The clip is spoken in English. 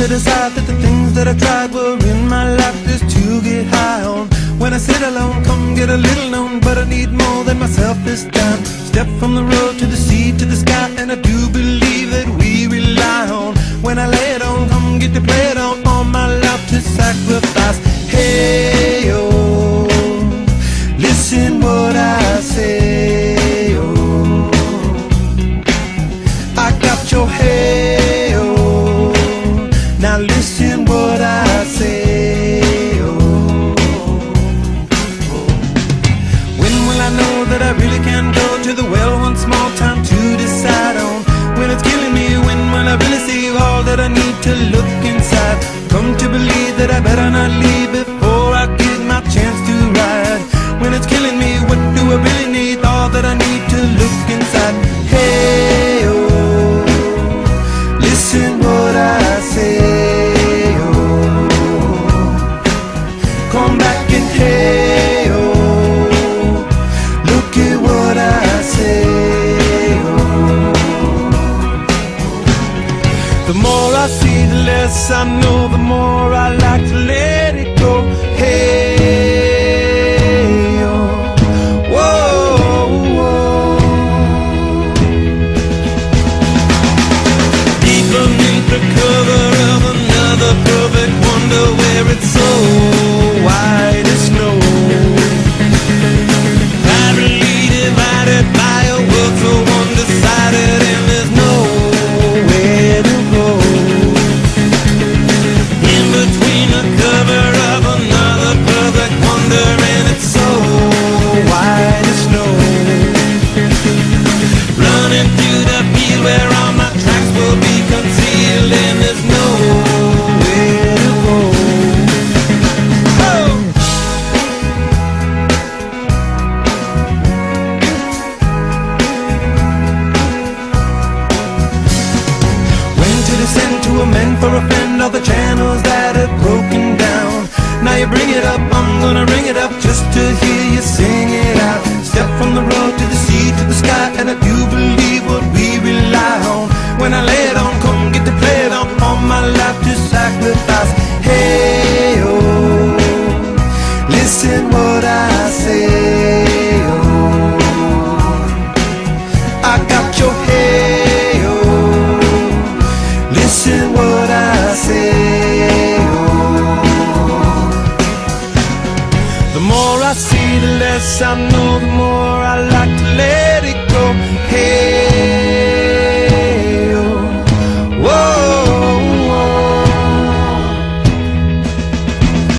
decide that the things that I tried were in my life just to get high on. When I sit alone, come get a little known, but I need more than myself this time. Step from the road to the sea to the sky, and I do believe that we rely on. When I lay it on, come get to play it on, all my life to sacrifice. Hey, oh, listen what I say, oh, I got your hey, oh, now listen what I say, oh, when will I know that I really can go to the well one small time to decide on? When it's killing me, when will I really see all that I need to look inside? Come to believe that I better not leave before I get my chance to ride. When it's killing me, what do I really need? All that I need to look inside. Hey, oh, listen what I say, oh, come back and hey, oh, look at what I say, oh. The more I see, the less I know, the more I like to let it go. Hey, oh, whoa, whoa. Deep beneath the cover of another perfect wonder, where it's so white as snow, privately divided by a world so undecided, and there's nowhere to go. In between the cover of another perfect wonder, and it's so white as snow, running through the field where all my tracks will be concealed, and there's nowhere to go. Oh! When to descend, to amend, for a friend, all the channels that have broken down. Now you bring it up, I'm gonna ring it up just to hear you sing it out. Step from the road to the sea to the sky, and I do believe what we rely on. When I lay it on, come get to play it on, all my life to sacrifice. Hey, oh, listen what I say, oh, I got your hey, oh, listen what I say, oh. The more I see, the less I know, the more I like to let it go. Hey,